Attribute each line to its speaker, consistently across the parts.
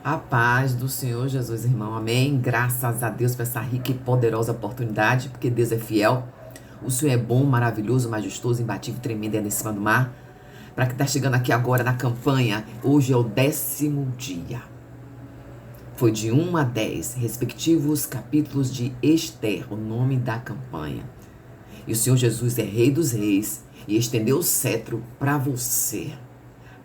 Speaker 1: A paz do Senhor Jesus, irmão. Amém. Graças a Deus por essa rica e poderosa oportunidade, porque Deus é fiel. O Senhor é bom, maravilhoso, majestoso, imbatível, tremendo, é em cima do mar. Para que está chegando aqui agora na campanha, hoje é o 10º dia. Foi de 1 a 10, respectivos capítulos de Esther, o nome da campanha. E o Senhor Jesus é Rei dos Reis e estendeu o cetro para você.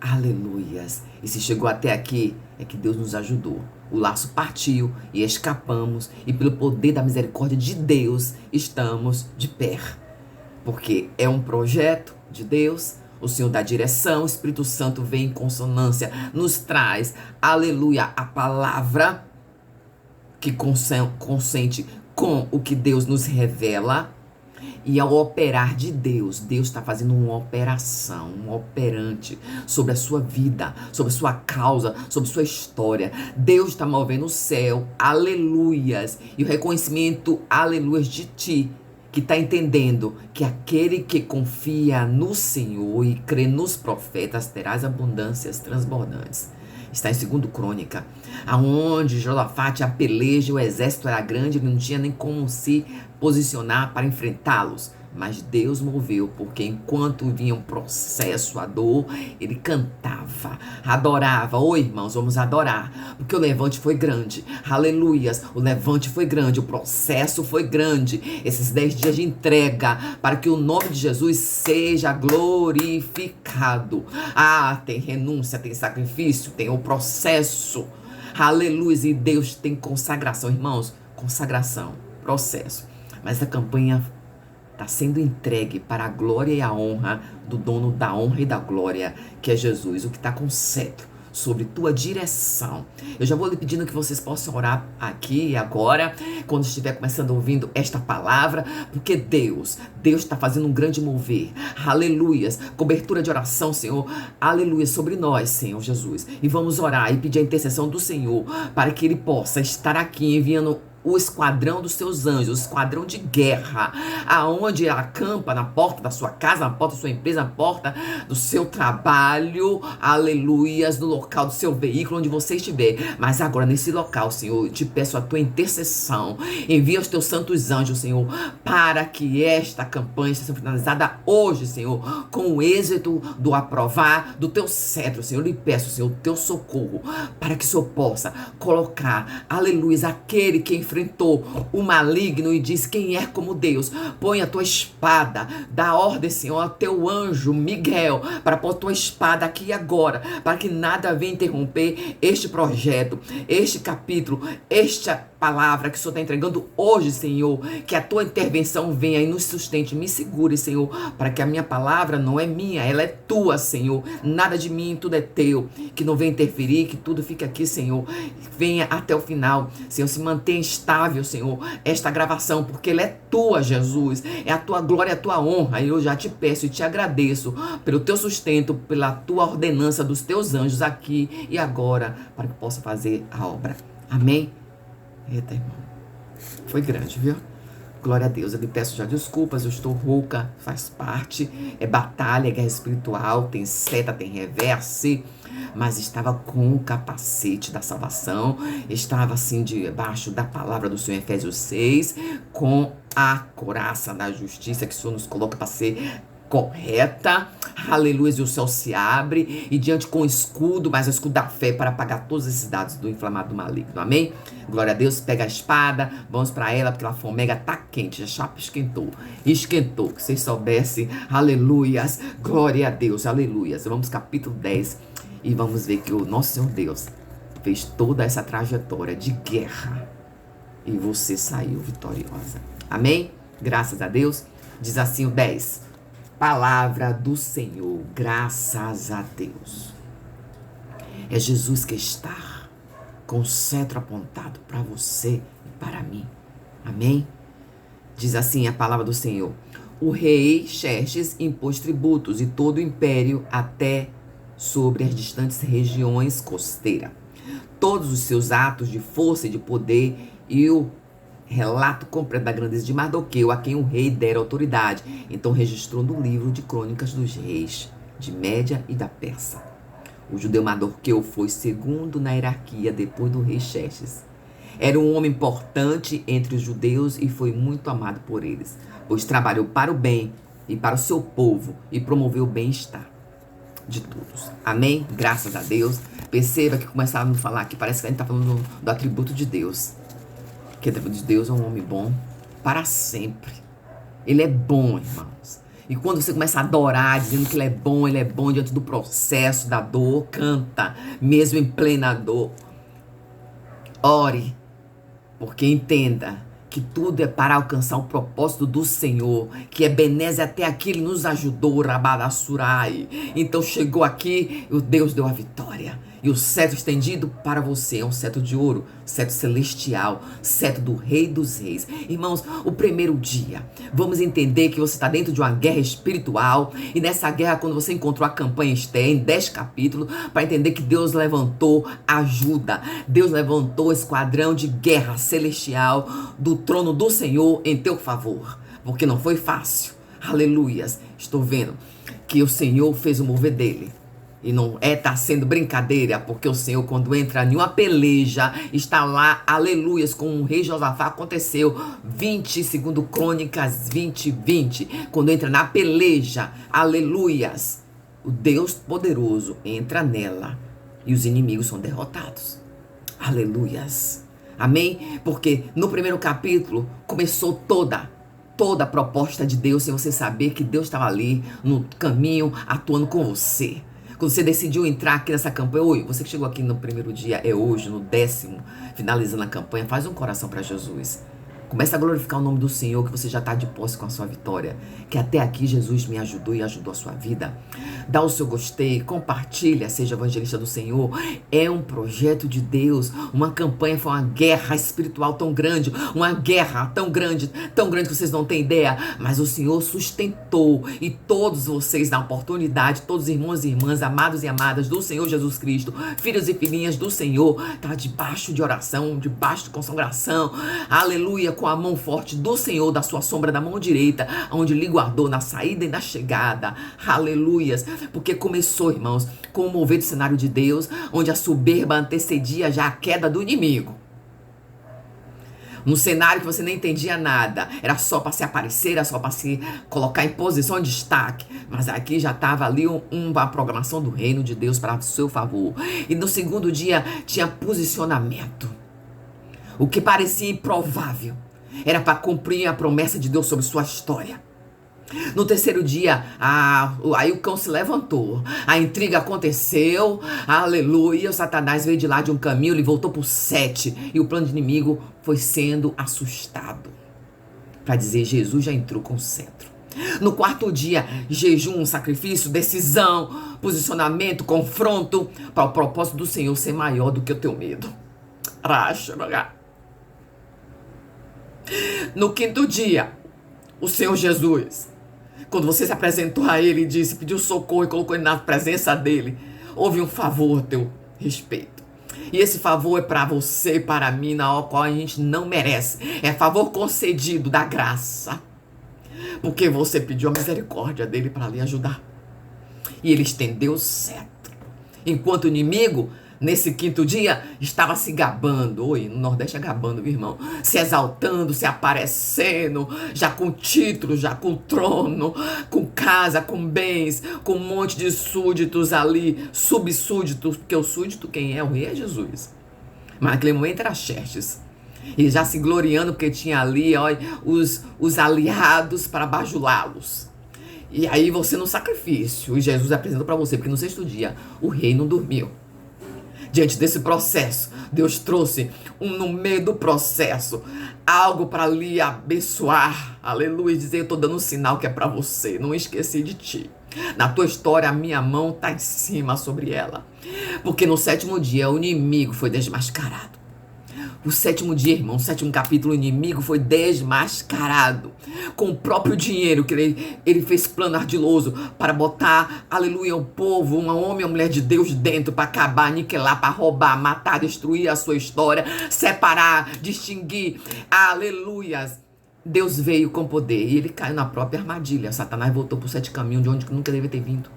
Speaker 1: Aleluias. E se chegou até aqui, é que Deus nos ajudou. O laço partiu e escapamos, e pelo poder da misericórdia de Deus, estamos de pé. Porque é um projeto de Deus, o Senhor dá direção, o Espírito Santo vem em consonância, nos traz, aleluia, a palavra que consente com o que Deus nos revela. E ao operar de Deus, Deus está fazendo uma operação, um operante sobre a sua vida, sobre a sua causa, sobre a sua história. Deus está movendo o céu, aleluias, e o reconhecimento, aleluias, de ti, que está entendendo que aquele que confia no Senhor e crê nos profetas terá as abundâncias transbordantes. Está em 2 Crônica, aonde Josafate a peleja, o exército era grande, ele não tinha nem como se posicionar para enfrentá-los. Mas Deus moveu, porque enquanto vinha um processo, a dor, ele cantava, adorava. Oi, irmãos, vamos adorar, porque o levante foi grande. Aleluias, o levante foi grande, o processo foi grande. Esses 10 dias de entrega, para que o nome de Jesus seja glorificado. Ah, tem renúncia, tem sacrifício, tem o processo. Aleluia, e Deus tem consagração, irmãos, consagração, processo. Mas a campanha está sendo entregue para a glória e a honra do dono da honra e da glória, que é Jesus, o que está com cetro sobre tua direção. Eu já vou lhe pedindo que vocês possam orar aqui e agora, quando estiver começando ouvindo esta palavra, porque Deus está fazendo um grande mover. Aleluias, cobertura de oração, Senhor, aleluia, sobre nós, Senhor Jesus. E vamos orar e pedir a intercessão do Senhor, para que Ele possa estar aqui enviando o esquadrão dos seus anjos, o esquadrão de guerra, aonde acampa na porta da sua casa, na porta da sua empresa, na porta do seu trabalho, aleluias, no local do seu veículo, onde você estiver. Mas agora, nesse local, Senhor, eu te peço a tua intercessão. Envia os teus santos anjos, Senhor, para que esta campanha seja finalizada hoje, Senhor, com o êxito do aprovar do teu cetro, Senhor. Eu lhe peço, Senhor, o teu socorro, para que o Senhor possa colocar, aleluias, aquele que enfrentou o maligno e disse: quem é como Deus? Põe a tua espada, dá ordem, Senhor, ao teu anjo Miguel, para pôr a tua espada aqui agora, para que nada venha interromper este projeto, este capítulo, esta palavra que o Senhor está entregando hoje, Senhor. Que a tua intervenção venha e nos sustente, me segure, Senhor, para que a minha palavra não é minha, ela é tua, Senhor. Nada de mim, tudo é teu. Que não venha interferir, que tudo fique aqui, Senhor. Venha até o final, Senhor, se mantenha estável, Senhor, esta gravação, porque ela é tua, Jesus. É a tua glória, a tua honra. E eu já te peço e te agradeço pelo teu sustento, pela tua ordenança dos teus anjos aqui e agora, para que possa fazer a obra. Amém? Eita, irmão, foi grande, viu? Glória a Deus. Eu lhe peço já desculpas, eu estou rouca, faz parte, é batalha, é guerra espiritual, tem seta, tem reverse, mas estava com o capacete da salvação, estava assim debaixo da palavra do Senhor, Efésios 6, com a couraça da justiça que o Senhor nos coloca para ser correta, aleluia, e o céu se abre, e diante com o escudo, mas o escudo da fé para apagar todos esses dados do inflamado maligno, amém? Glória a Deus, pega a espada, vamos para ela, porque a fomega tá quente, a chapa esquentou, que vocês soubessem, aleluias, glória a Deus, aleluias. Vamos capítulo 10, e vamos ver que o nosso Senhor Deus fez toda essa trajetória de guerra, e você saiu vitoriosa, amém? Graças a Deus. Diz assim o 10, palavra do Senhor, graças a Deus. É Jesus que está com o cetro apontado para você e para mim. Amém? Diz assim a palavra do Senhor. O rei Xerxes impôs tributos e todo o império até sobre as distantes regiões costeiras. Todos os seus atos de força e de poder e o relato completo da grandeza de Mardoqueu, a quem o rei dera autoridade. Então registrou no livro de crônicas dos reis de Média e da Pérsia. O judeu Mardoqueu foi segundo na hierarquia depois do rei Xerxes. Era um homem importante entre os judeus e foi muito amado por eles, pois trabalhou para o bem e para o seu povo e promoveu o bem-estar de todos. Amém? Graças a Deus. Perceba que começaram a falar que parece que a gente está falando do atributo de Deus. Que o atributo de Deus é um homem bom para sempre. Ele é bom, irmãos. E quando você começa a adorar, dizendo que ele é bom diante do processo da dor, canta, mesmo em plena dor. Ore, porque entenda que tudo é para alcançar o propósito do Senhor, que Ebenezer até aqui ele nos ajudou, Rabadassurai. Então chegou aqui, o Deus deu a vitória. E o cetro estendido para você é um cetro de ouro, cetro celestial, cetro do Rei dos Reis. Irmãos, o primeiro dia, vamos entender que você está dentro de uma guerra espiritual. E nessa guerra, quando você encontrou a campanha Esther, em 10 capítulos, para entender que Deus levantou ajuda. Deus levantou esquadrão de guerra celestial do trono do Senhor em teu favor. Porque não foi fácil. Aleluias. Estou vendo que o Senhor fez o mover dele. E não tá sendo brincadeira, porque o Senhor, quando entra em uma peleja, está lá, aleluias, com o rei Josafá, aconteceu 2 Crônicas 20:20, quando entra na peleja, aleluias, o Deus poderoso entra nela e os inimigos são derrotados, aleluias, amém? Porque no primeiro capítulo começou toda a proposta de Deus, sem você saber que Deus estava ali no caminho, atuando com você. Quando você decidiu entrar aqui nessa campanha, oi, você que chegou aqui no primeiro dia, é hoje, no 10º, finalizando a campanha, faz um coração para Jesus. Começa a glorificar o nome do Senhor, que você já está de posse com a sua vitória. Que até aqui Jesus me ajudou e ajudou a sua vida. Dá o seu gostei, compartilha, seja evangelista do Senhor. É um projeto de Deus. Uma campanha foi uma guerra espiritual tão grande. Uma guerra tão grande que vocês não têm ideia. Mas o Senhor sustentou. E todos vocês, na oportunidade, todos os irmãos e irmãs, amados e amadas do Senhor Jesus Cristo, filhos e filhinhas do Senhor, tá debaixo de oração, debaixo de consagração. Aleluia, com a mão forte do Senhor, da sua sombra da mão direita, onde lhe guardou na saída e na chegada. Aleluias. Porque começou, irmãos, com o mover do cenário de Deus, onde a soberba antecedia já a queda do inimigo. Num cenário que você nem entendia nada. Era só para se aparecer, era só para se colocar em posição de destaque. Mas aqui já estava ali uma programação do reino de Deus para o seu favor. E no segundo dia tinha posicionamento. O que parecia improvável era para cumprir a promessa de Deus sobre sua história. No terceiro dia, aí o cão se levantou, a intriga aconteceu, aleluia, o Satanás veio de lá de um caminho, ele voltou por 7, e o plano de inimigo foi sendo assustado, para dizer, Jesus já entrou com o cetro. No quarto dia, jejum, sacrifício, decisão, posicionamento, confronto, para o propósito do Senhor ser maior do que o teu medo. No quinto dia, o Senhor Jesus, quando você se apresentou a ele e disse, pediu socorro e colocou ele na presença dele, houve um favor a teu respeito. E esse favor é para você e para mim, na qual a gente não merece. É favor concedido da graça. Porque você pediu a misericórdia dele para lhe ajudar. E ele estendeu o cetro. Enquanto o inimigo, nesse quinto dia, estava se gabando. Oi, no Nordeste é gabando, meu irmão. Se exaltando, se aparecendo, já com título, já com trono, com casa, com bens, com um monte de súditos ali, subsúditos, porque o súdito quem é? O rei é Jesus. Mas naquele momento era Xerxes. E já se gloriando porque tinha ali, ó, os aliados para bajulá-los. E aí você no sacrifício, e Jesus apresentou para você, porque no sexto dia o rei não dormiu. Diante desse processo, Deus trouxe no meio do processo algo para lhe abençoar. Aleluia, dizer, eu estou dando um sinal que é para você, não esqueci de ti. Na tua história, a minha mão está em cima sobre ela. Porque no sétimo dia, o inimigo foi desmascarado. O sétimo dia, irmão, o sétimo capítulo, o inimigo foi desmascarado. Com o próprio dinheiro que ele fez plano ardiloso para botar, aleluia, o povo, um homem e uma mulher de Deus dentro para acabar, aniquilar, para roubar, matar, destruir a sua história, separar, distinguir, aleluias. Deus veio com poder e ele caiu na própria armadilha. Satanás voltou por 7 caminhos de onde nunca deve ter vindo.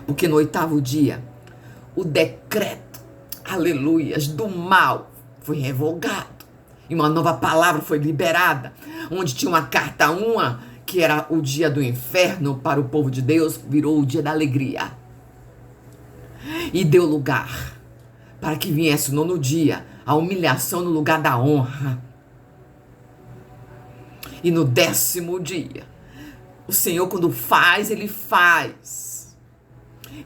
Speaker 1: Porque no 8º dia, o decreto, aleluias, do mal foi revogado. E uma nova palavra foi liberada, onde tinha uma carta que era o dia do inferno para o povo de Deus, virou o dia da alegria. E deu lugar para que viesse o 9º dia, a humilhação no lugar da honra. E no 10º dia, o Senhor, quando faz, Ele faz.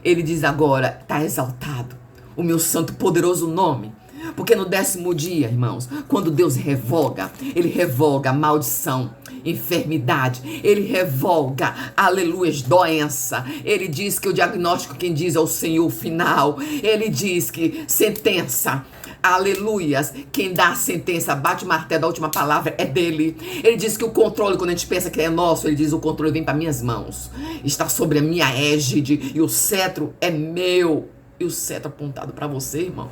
Speaker 1: Ele diz agora, está exaltado o meu santo poderoso nome. Porque no 10º dia, irmãos, quando Deus revoga, Ele revoga a maldição, enfermidade, Ele revoga, aleluia, doença. Ele diz que o diagnóstico quem diz é o Senhor final. Ele diz que sentença, aleluias, quem dá a sentença, bate o martelo, a última palavra é dele. Ele diz que o controle, quando a gente pensa que é nosso, ele diz o controle vem para minhas mãos, está sobre a minha égide e o cetro é meu. E o cetro apontado para você, irmão,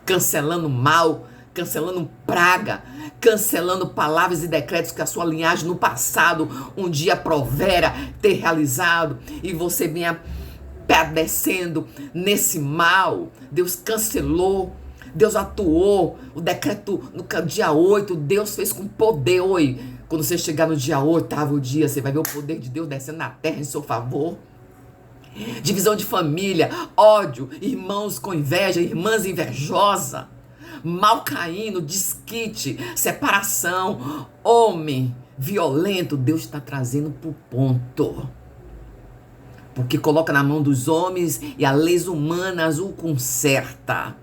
Speaker 1: cancelando mal, cancelando praga, cancelando palavras e decretos que a sua linhagem no passado um dia provera ter realizado e você vinha padecendo nesse mal. Deus cancelou, Deus atuou. O decreto no dia 8, Deus fez com poder. Oi, quando você chegar no dia 8º dia, você vai ver o poder de Deus descendo na terra em seu favor. Divisão de família, ódio, irmãos com inveja, irmãs invejosas, mal caindo, desquite, separação, homem violento. Deus está trazendo pro ponto. Porque coloca na mão dos homens e as leis humanas o conserta.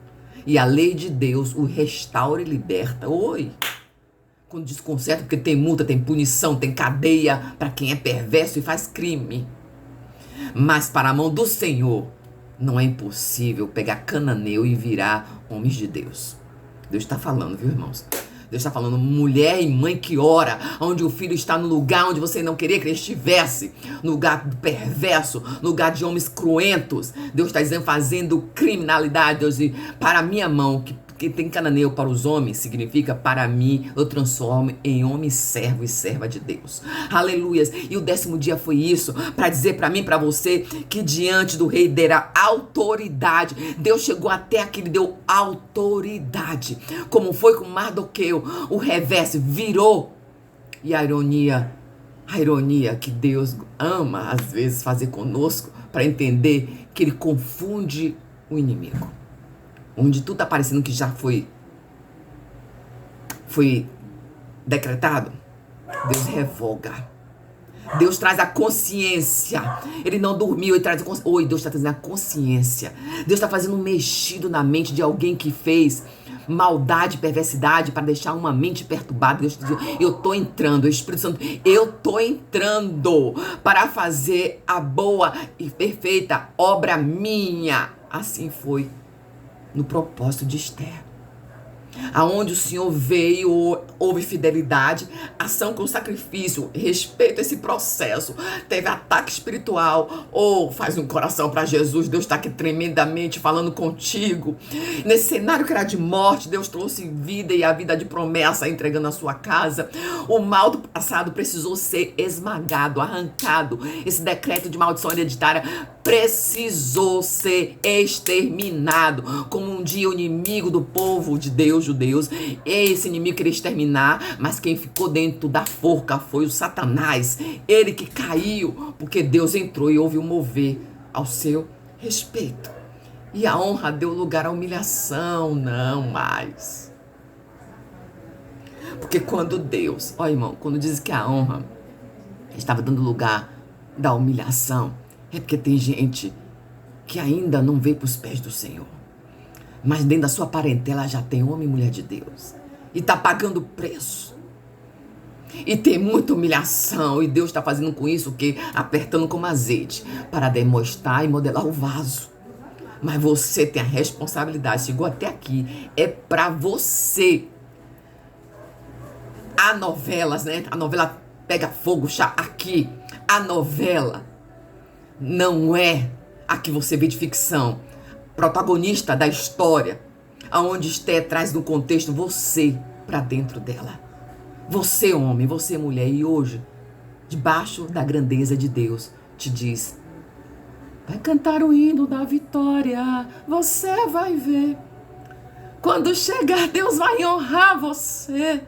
Speaker 1: E a lei de Deus o restaura e liberta. Oi! Quando desconcerta, porque tem multa, tem punição, tem cadeia para quem é perverso e faz crime. Mas para a mão do Senhor não é impossível pegar cananeu e virar homens de Deus. Deus está falando, viu, irmãos? Deus está falando, mulher e mãe que ora, onde o filho está no lugar onde você não queria que ele estivesse, no lugar perverso, no lugar de homens cruentos. Deus está dizendo, fazendo criminalidade. Deus diz, para a minha mão, que tem cananeu para os homens, significa para mim, eu transformo em homem servo e serva de Deus. Aleluias. E o 10º dia foi isso, para dizer para mim, para você, que diante do rei dera autoridade. Deus chegou até aqui, ele deu autoridade. Como foi com Mardoqueu, o revés virou. E a ironia que Deus ama, às vezes, fazer conosco, para entender que ele confunde o inimigo. Onde tudo está parecendo que já foi decretado, Deus revoga. Deus traz a consciência. Ele não dormiu, ele traz a consciência. Oi, Deus está trazendo a consciência. Deus está fazendo um mexido na mente de alguém que fez maldade, perversidade, para deixar uma mente perturbada. Deus está dizendo, eu estou entrando, o Espírito Santo, eu estou entrando para fazer a boa e perfeita obra minha. Assim foi no propósito de Esther. Aonde o Senhor veio, houve fidelidade, ação com sacrifício, respeito a esse processo, teve ataque espiritual, faz um coração para Jesus. Deus está aqui tremendamente falando contigo. Nesse cenário que era de morte, Deus trouxe vida e a vida de promessa, entregando a sua casa. O mal do passado precisou ser esmagado, arrancado. Esse decreto de maldição hereditária precisou ser exterminado. Como um dia o inimigo do povo de Deus, judeus, esse inimigo queria exterminar, mas quem ficou dentro da forca foi o Satanás. Ele que caiu, porque Deus entrou e houve um mover ao seu respeito. E a honra deu lugar à humilhação, não mais. Porque quando Deus, irmão, quando diz que a honra estava dando lugar da humilhação, é porque tem gente que ainda não veio para os pés do Senhor. Mas dentro da sua parentela já tem homem e mulher de Deus. E está pagando preço. E tem muita humilhação. E Deus está fazendo com isso o quê? Apertando como azeite. Para demonstrar e modelar o vaso. Mas você tem a responsabilidade. Chegou até aqui. É para você. Há novelas, né? A novela pega fogo aqui. A novela não é a que você vê de ficção. Protagonista da história, aonde Esther traz no contexto você para dentro dela. Você, homem, você, mulher, e hoje, debaixo da grandeza de Deus, te diz, Vai cantar o hino da vitória, você vai ver. Quando chegar, Deus vai honrar você.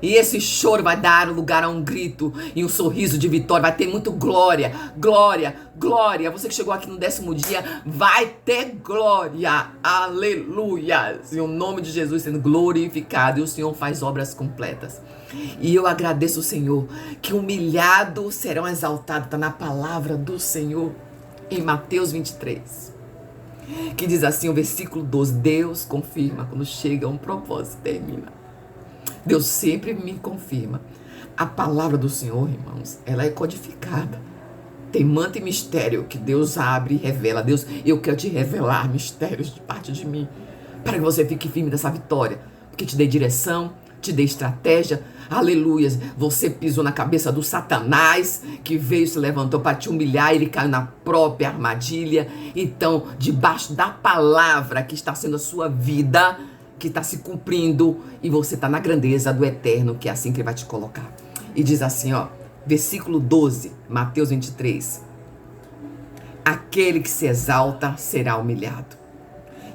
Speaker 1: E esse choro vai dar lugar a um grito e um sorriso de vitória. Vai ter muito glória, glória, glória. Você que chegou aqui no 10º dia, vai ter glória. Aleluia. E o nome de Jesus sendo glorificado. E o Senhor faz obras completas. E eu agradeço o Senhor que humilhados serão exaltados. Está na palavra do Senhor em Mateus 23. Que diz assim o versículo 12. Deus confirma quando chega um propósito, termina. Deus sempre me confirma. A palavra do Senhor, irmãos, ela é codificada. Tem manto e mistério que Deus abre e revela. Deus, eu quero te revelar mistérios de parte de mim, para que você fique firme nessa vitória. Porque te dei direção, te dei estratégia. Aleluias. Você pisou na cabeça do Satanás, que veio e se levantou para te humilhar. Ele caiu na própria armadilha. Então, debaixo da palavra que está sendo a sua vida, que está se cumprindo, e você está na grandeza do eterno, que é assim que ele vai te colocar. E diz assim, ó, versículo 12, Mateus 23. Aquele que se exalta será humilhado,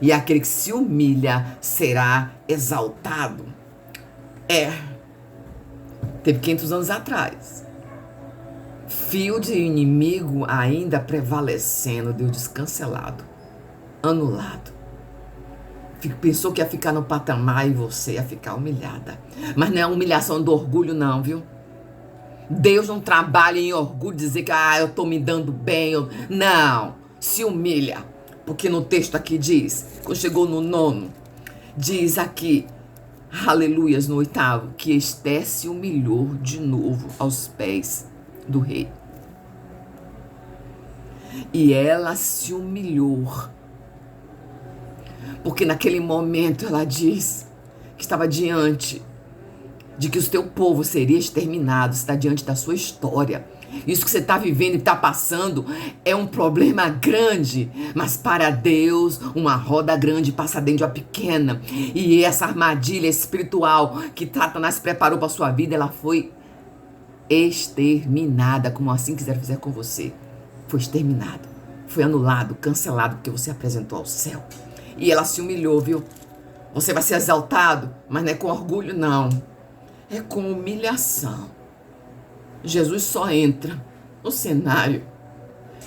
Speaker 1: e aquele que se humilha será exaltado. Teve 500 anos atrás. Fio de inimigo ainda prevalecendo, Deus descancelado, anulado. Pensou que ia ficar no patamar e você ia ficar humilhada. Mas não é humilhação do orgulho não, viu? Deus não trabalha em orgulho, dizer que eu tô me dando bem. Não, se humilha. Porque no texto aqui diz, quando chegou no 9, diz aqui, aleluias, no 8º, que Esther se humilhou de novo aos pés do rei. E ela se humilhou. Porque naquele momento ela diz que estava diante de que o teu povo seria exterminado. Está diante da sua história. Isso que você está vivendo e está passando é um problema grande. Mas para Deus, uma roda grande passa dentro de uma pequena. E essa armadilha espiritual que Satanás preparou para a sua vida, ela foi exterminada. Como assim quiser fazer com você. Foi exterminado. Foi anulado, cancelado, porque você apresentou ao céu. E ela se humilhou, viu? Você vai ser exaltado, mas não é com orgulho, não. É com humilhação. Jesus só entra no cenário,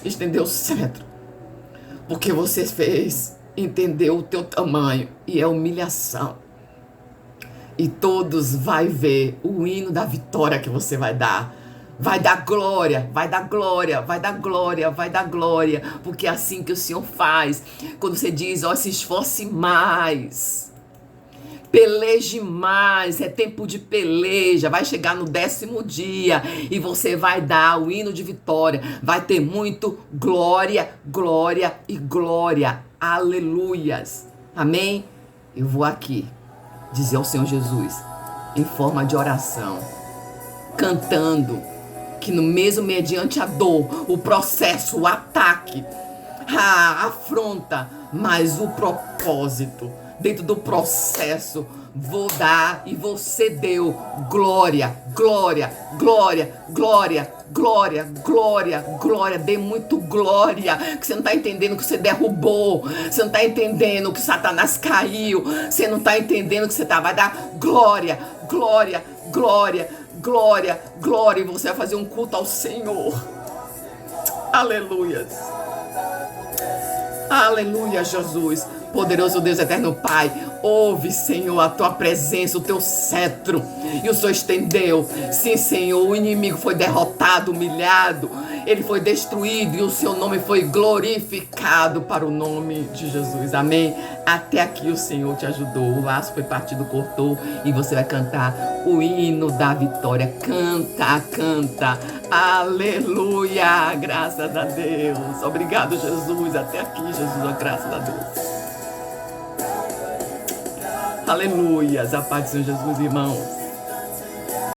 Speaker 1: estendeu o cetro, porque você fez, entendeu o teu tamanho, e é humilhação. E todos vai ver o hino da vitória que você vai dar. Vai dar glória, vai dar glória, vai dar glória, vai dar glória. Porque é assim que o Senhor faz. Quando você diz, se esforce mais. Peleje mais, é tempo de peleja. Vai chegar no 10º dia e você vai dar o hino de vitória. Vai ter muito glória, glória e glória. Aleluias. Amém? Eu vou aqui dizer ao Senhor Jesus, em forma de oração, cantando, que no mesmo mediante a dor, o processo, o ataque, a afronta, mas o propósito, dentro do processo, vou dar e você deu glória, glória, glória, glória, glória, glória, glória. Dê muito glória, que você não está entendendo que você derrubou, você não está entendendo que Satanás caiu, você não está entendendo que você vai dar glória, glória, glória, glória, glória, e você vai fazer um culto ao Senhor. Aleluias. Aleluia, Jesus. Poderoso Deus, eterno Pai, ouve, Senhor, a tua presença, o teu cetro, e o Senhor estendeu. Sim, Senhor, o inimigo foi derrotado, humilhado, ele foi destruído e o seu nome foi glorificado para o nome de Jesus. Amém? Até aqui o Senhor te ajudou, o laço foi partido, cortou, e você vai cantar o hino da vitória. Canta, canta. Aleluia, graças a Deus. Obrigado, Jesus. Até aqui, Jesus, graças a Deus. Aleluias, a paz do Senhor Jesus, irmãos.